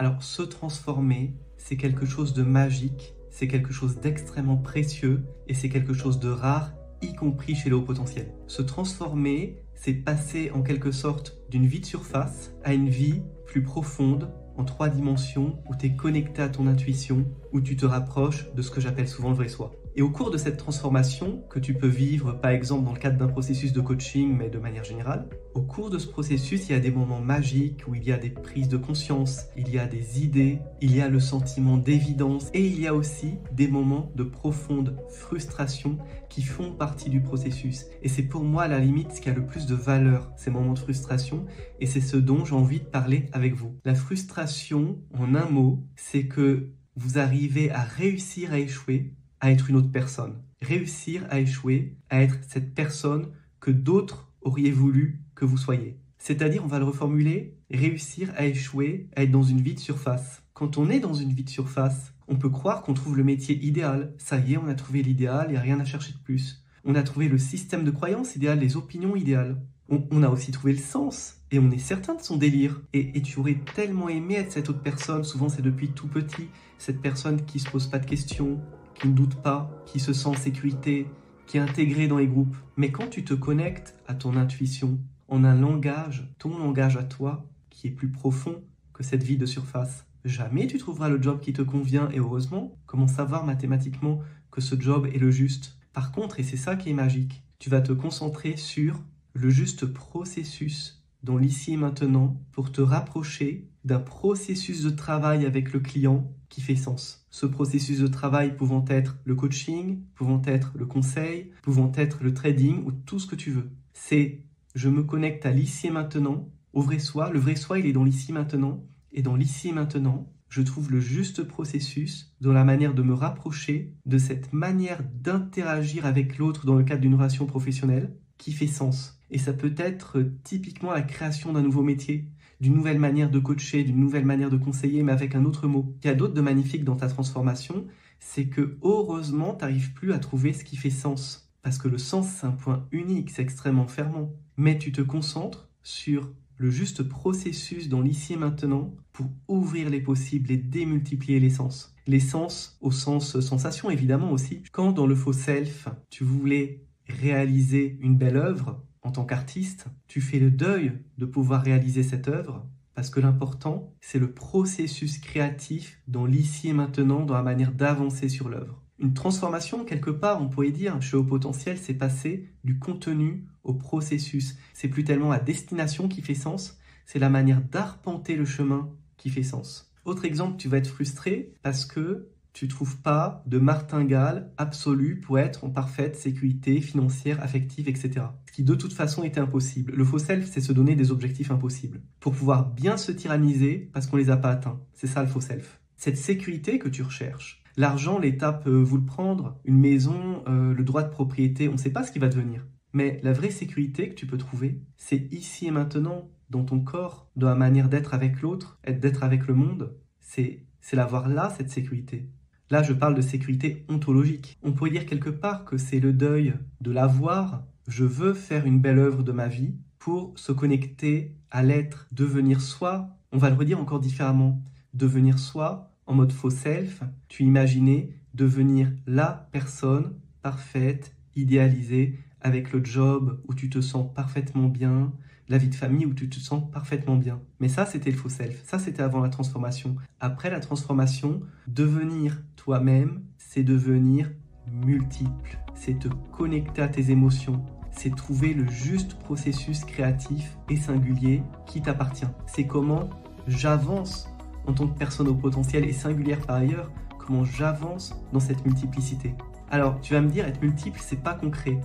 Alors, se transformer, c'est quelque chose de magique, c'est quelque chose d'extrêmement précieux et c'est quelque chose de rare, y compris chez les hauts potentiels. Se transformer, c'est passer en quelque sorte d'une vie de surface à une vie plus profonde, en 3 dimensions, où tu es connecté à ton intuition, où tu te rapproches de ce que j'appelle souvent le vrai soi. Et au cours de cette transformation, que tu peux vivre par exemple dans le cadre d'un processus de coaching, mais de manière générale, au cours de ce processus, il y a des moments magiques où il y a des prises de conscience, il y a des idées, il y a le sentiment d'évidence et il y a aussi des moments de profonde frustration qui font partie du processus. Et c'est pour moi à la limite ce qui a le plus de valeur, ces moments de frustration, et c'est ce dont j'ai envie de parler avec vous. La frustration, en un mot, c'est que vous arrivez à réussir à échouer, à être une autre personne. Réussir à échouer, à être cette personne que d'autres auraient voulu que vous soyez. C'est-à-dire, on va le reformuler, réussir à échouer, à être dans une vie de surface. Quand on est dans une vie de surface, on peut croire qu'on trouve le métier idéal. Ça y est, on a trouvé l'idéal, il n'y a rien à chercher de plus. On a trouvé le système de croyance idéal, les opinions idéales. On a aussi trouvé le sens, et on est certain de son délire. Et tu aurais tellement aimé être cette autre personne, souvent c'est depuis tout petit, cette personne qui ne se pose pas de questions, qui ne doute pas, qui se sent en sécurité, qui est intégrée dans les groupes. Mais quand tu te connectes à ton intuition, en un langage, ton langage à toi, qui est plus profond que cette vie de surface, jamais tu trouveras le job qui te convient, et heureusement, comment savoir mathématiquement que ce job est le juste? Par contre, et c'est ça qui est magique, tu vas te concentrer sur le juste processus dans l'ici et maintenant pour te rapprocher d'un processus de travail avec le client qui fait sens. Ce processus de travail pouvant être le coaching, pouvant être le conseil, pouvant être le trading ou tout ce que tu veux. C'est je me connecte à l'ici et maintenant, au vrai soi. Le vrai soi, il est dans l'ici et maintenant. Et dans l'ici et maintenant, je trouve le juste processus dans la manière de me rapprocher de cette manière d'interagir avec l'autre dans le cadre d'une relation professionnelle qui fait sens. Et ça peut être typiquement la création d'un nouveau métier, d'une nouvelle manière de coacher, d'une nouvelle manière de conseiller, mais avec un autre mot. Il y a d'autre de magnifique dans ta transformation, c'est que heureusement, tu n'arrives plus à trouver ce qui fait sens. Parce que le sens, c'est un point unique, c'est extrêmement fermant. Mais tu te concentres sur le juste processus dans l'ici et maintenant pour ouvrir les possibles et démultiplier les sens. Les sens au sens sensation, évidemment aussi. Quand dans le faux self, tu voulais réaliser une belle œuvre, en tant qu'artiste, tu fais le deuil de pouvoir réaliser cette œuvre parce que l'important, c'est le processus créatif dans l'ici et maintenant, dans la manière d'avancer sur l'œuvre. Une transformation, quelque part, on pourrait dire, chez Haut Potentiel, c'est passer du contenu au processus. C'est plus tellement la destination qui fait sens, c'est la manière d'arpenter le chemin qui fait sens. Autre exemple, tu vas être frustré parce que tu ne trouves pas de martingale absolue pour être en parfaite sécurité financière, affective, etc. Ce qui de toute façon était impossible. Le faux self, c'est se donner des objectifs impossibles pour pouvoir bien se tyranniser parce qu'on ne les a pas atteints. C'est ça le faux self. Cette sécurité que tu recherches, l'argent, l'État peut vous le prendre, une maison, le droit de propriété, on ne sait pas ce qui va devenir. Mais la vraie sécurité que tu peux trouver, c'est ici et maintenant, dans ton corps, dans la manière d'être avec l'autre, d'être avec le monde. C'est l'avoir là, cette sécurité. Là, je parle de sécurité ontologique. On pourrait dire quelque part que c'est le deuil de l'avoir. Je veux faire une belle œuvre de ma vie pour se connecter à l'être, devenir soi. On va le redire encore différemment. Devenir soi en mode faux self. Tu imaginais devenir la personne parfaite, idéalisée, avec le job où tu te sens parfaitement bien, la vie de famille où tu te sens parfaitement bien. Mais ça, c'était le faux self. Ça, c'était avant la transformation. Après la transformation, devenir toi-même, c'est devenir multiple. C'est te connecter à tes émotions. C'est trouver le juste processus créatif et singulier qui t'appartient. C'est comment j'avance en tant que personne au potentiel et singulière par ailleurs, comment j'avance dans cette multiplicité. Alors, tu vas me dire, être multiple, c'est pas concret.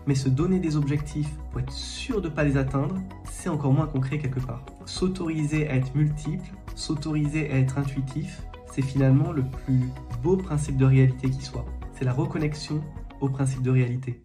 Mais se donner des objectifs pour être sûr de ne pas les atteindre, c'est encore moins concret quelque part. S'autoriser à être multiple, s'autoriser à être intuitif, c'est finalement le plus beau principe de réalité qui soit. C'est la reconnexion au principe de réalité.